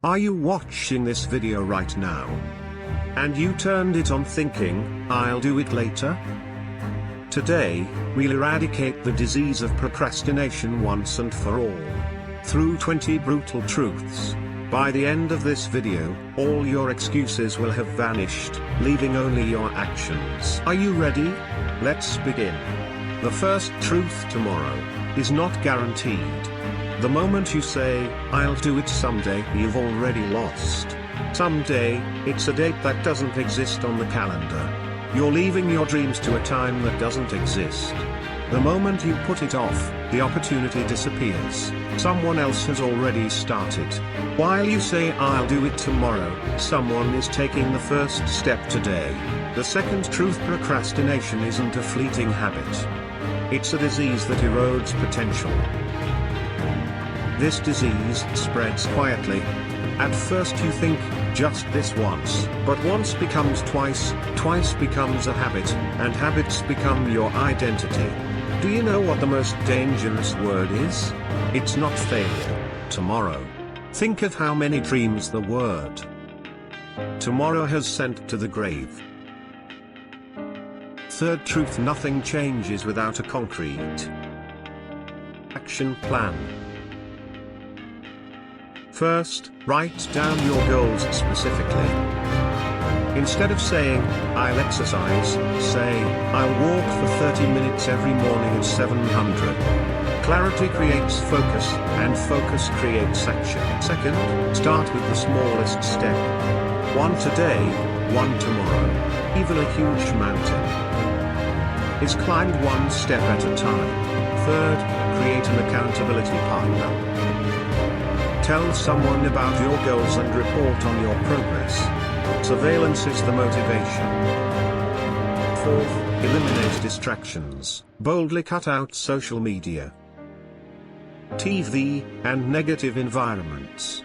Are you watching this video right now? And you turned it on thinking, I'll do it later? Today, we'll eradicate the disease of procrastination once and for all. Through 20 brutal truths. By the end of this video, all your excuses will have vanished, leaving only your actions. Are you ready? Let's begin. The first truth: tomorrow is not guaranteed. The moment you say, I'll do it someday, you've already lost. Someday, it's a date that doesn't exist on the calendar. You're leaving your dreams to a time that doesn't exist. The moment you put it off, the opportunity disappears. Someone else has already started. While you say I'll do it tomorrow, someone is taking the first step today. The second truth: procrastination isn't a fleeting habit. It's a disease that erodes potential. This disease spreads quietly. At first you think, just this once, but once becomes twice, twice becomes a habit, and habits become your identity. Do you know what the most dangerous word is? It's not failure. Tomorrow. Think of how many dreams the word tomorrow has sent to the grave. Third truth: nothing changes without a concrete action plan. First, write down your goals specifically. Instead of saying, I'll exercise, say, I'll walk for 30 minutes every morning at 700. Clarity creates focus, and focus creates action. Second, start with the smallest step. One today, one tomorrow. Even a huge mountain is climbed one step at a time. Third, create an accountability partner. Tell someone about your goals and report on your progress. Surveillance is the motivation. Fourth, eliminate distractions. Boldly cut out social media, TV, and negative environments.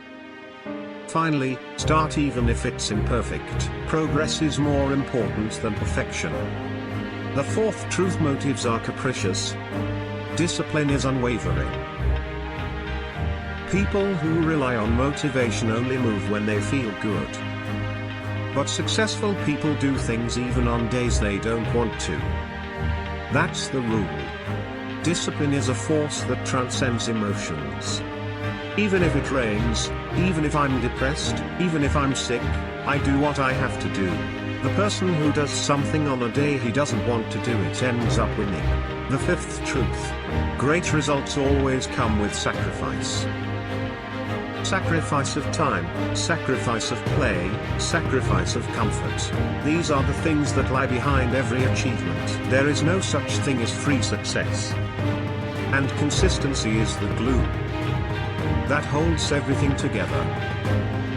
Finally, start even if it's imperfect. Progress is more important than perfection. The fourth truth: motives are capricious. Discipline is unwavering. People who rely on motivation only move when they feel good. But successful people do things even on days they don't want to. That's the rule. Discipline is a force that transcends emotions. Even if it rains, even if I'm depressed, even if I'm sick, I do what I have to do. The person who does something on a day he doesn't want to do it ends up winning. The fifth truth: great results always come with sacrifice. Sacrifice of time, sacrifice of play, sacrifice of comfort. These are the things that lie behind every achievement. There is no such thing as free success. And consistency is the glue that holds everything together.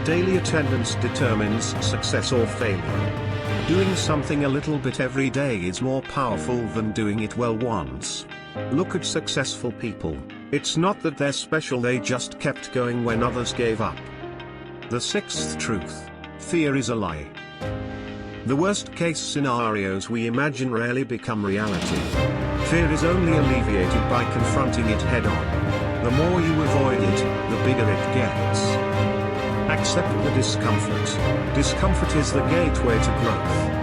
Daily attendance determines success or failure. Doing something a little bit every day is more powerful than doing it well once. Look at successful people. It's not that they're special, they just kept going when others gave up. The sixth truth: fear is a lie. The worst case scenarios we imagine rarely become reality. Fear is only alleviated by confronting it head on. The more you avoid it, the bigger it gets. Accept the discomfort. Discomfort is the gateway to growth.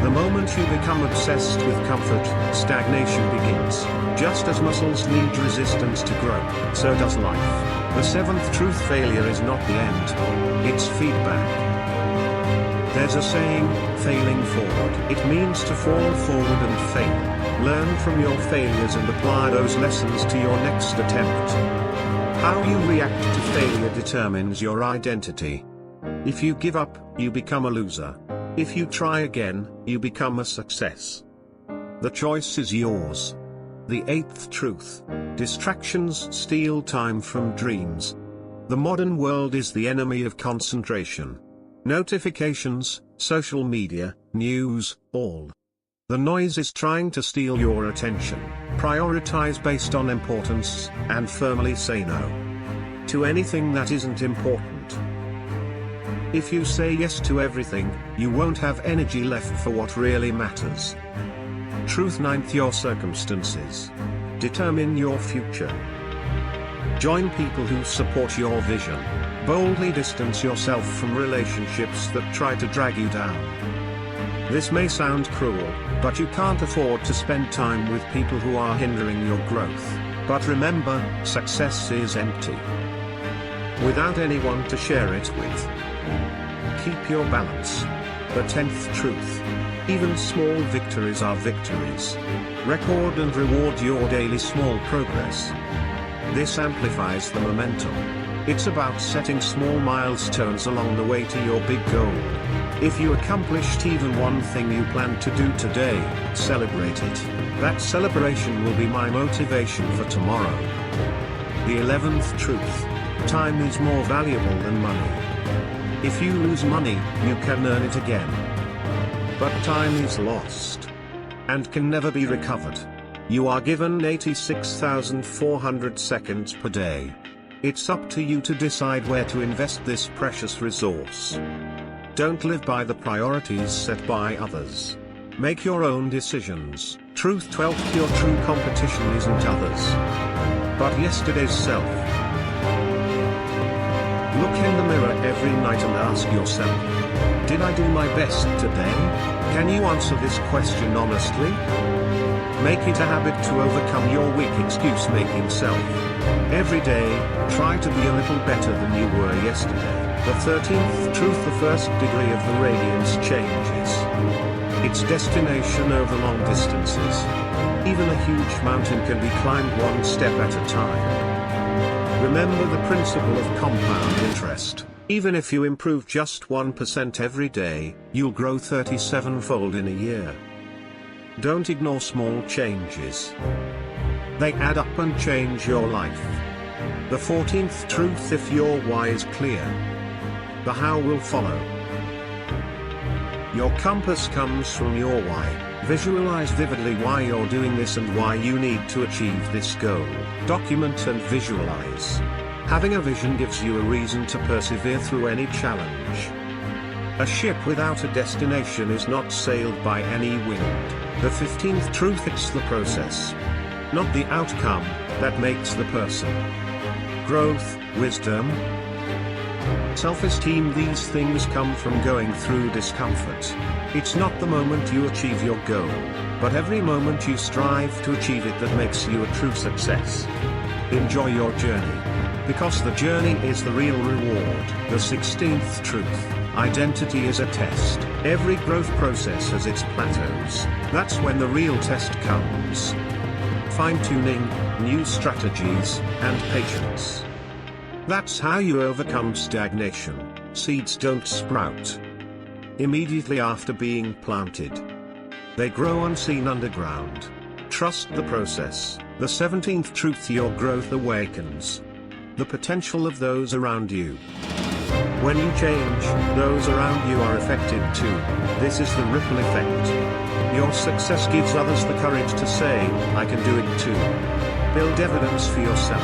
The moment you become obsessed with comfort, stagnation begins. Just as muscles need resistance to grow, so does life. The seventh truth: failure is not the end. It's feedback. There's a saying, failing forward. It means to fall forward and fail. Learn from your failures and apply those lessons to your next attempt. How you react to failure determines your identity. If you give up, you become a loser. If you try again, you become a success. The choice is yours. The eighth truth: distractions steal time from dreams. The modern world is the enemy of concentration. Notifications, social media, news, all the noise is trying to steal your attention. Prioritize based on importance, and firmly say no to anything that isn't important. If you say yes to everything, you won't have energy left for what really matters. Truth ninth: your circumstances determine your future. Join people who support your vision. Boldly distance yourself from relationships that try to drag you down. This may sound cruel, but you can't afford to spend time with people who are hindering your growth. But remember, success is empty without anyone to share it with. Keep your balance. The 10th truth. Even small victories are victories. Record and reward your daily small progress. This amplifies the momentum. It's about setting small milestones along the way to your big goal. If you accomplished even one thing you planned to do today, celebrate it. That celebration will be my motivation for tomorrow. The 11th truth. Time is more valuable than money. If you lose money, you can earn it again. But time is lost and can never be recovered. You are given 86,400 seconds per day. It's up to you to decide where to invest this precious resource. Don't live by the priorities set by others. Make your own decisions. Truth 12. Your true competition isn't others, but yesterday's self. Look in the mirror every night and ask yourself, did I do my best today? Can you answer this question honestly? Make it a habit to overcome your weak excuse-making self. Every day, try to be a little better than you were yesterday. The 13th truth. The first degree of the radiance changes its destination over long distances. Even a huge mountain can be climbed one step at a time. Remember the principle of compound interest. Even if you improve just 1% every day, you'll grow 37-fold in a year. Don't ignore small changes. They add up and change your life. The 14th truth. If your why is clear, the how will follow. Your compass comes from your why. Visualize vividly why you're doing this and why you need to achieve this goal. Document and visualize. Having a vision gives you a reason to persevere through any challenge. A ship without a destination is not sailed by any wind. The 15th truth. It's the process, not the outcome, that makes the person. Growth, wisdom, self-esteem. These things come from going through discomfort. It's not the moment you achieve your goal, but every moment you strive to achieve it that makes you a true success. Enjoy your journey, because the journey is the real reward. The 16th truth. Identity is a test. Every growth process has its plateaus. That's when the real test comes. Fine-tuning, new strategies, and patience. That's how you overcome stagnation. Seeds don't sprout immediately after being planted. They grow unseen underground. Trust the process. The 17th truth. Your growth awakens the potential of those around you. When you change, those around you are affected too. This is the ripple effect. Your success gives others the courage to say, I can do it too. Build evidence for yourself.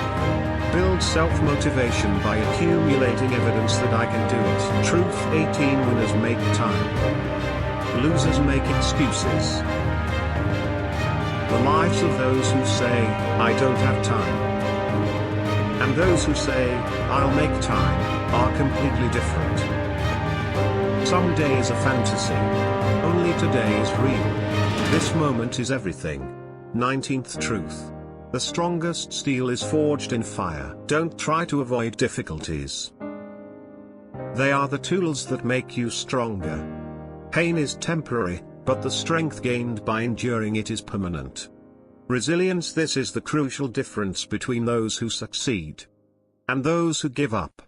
Build self-motivation by accumulating evidence that I can do it. Truth 18. Winners make time. Losers make excuses. The lives of those who say, I don't have time, and those who say, I'll make time, are completely different. Someday is a fantasy. Only today is real. This moment is everything. 19th truth. The strongest steel is forged in fire. Don't try to avoid difficulties. They are the tools that make you stronger. Pain is temporary, but the strength gained by enduring it is permanent. Resilience. This is the crucial difference between those who succeed and those who give up.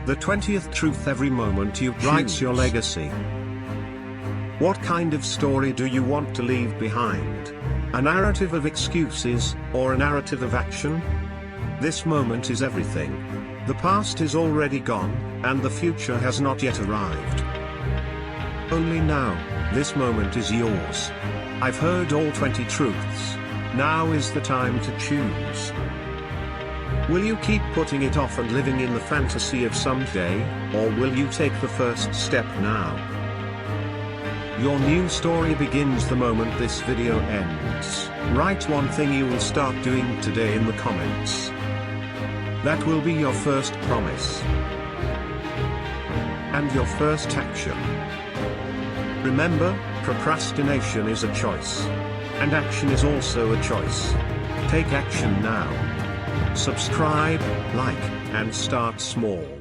The 20th truth. Every moment you write your legacy. What kind of story do you want to leave behind? A narrative of excuses, or a narrative of action? This moment is everything. The past is already gone, and the future has not yet arrived. Only now, this moment is yours. I've heard all 20 truths. Now is the time to choose. Will you keep putting it off and living in the fantasy of someday, or will you take the first step now? Your new story begins the moment this video ends. Write one thing you will start doing today in the comments. That will be your first promise. And your first action. Remember, procrastination is a choice. And action is also a choice. Take action now. Subscribe, like, and start small.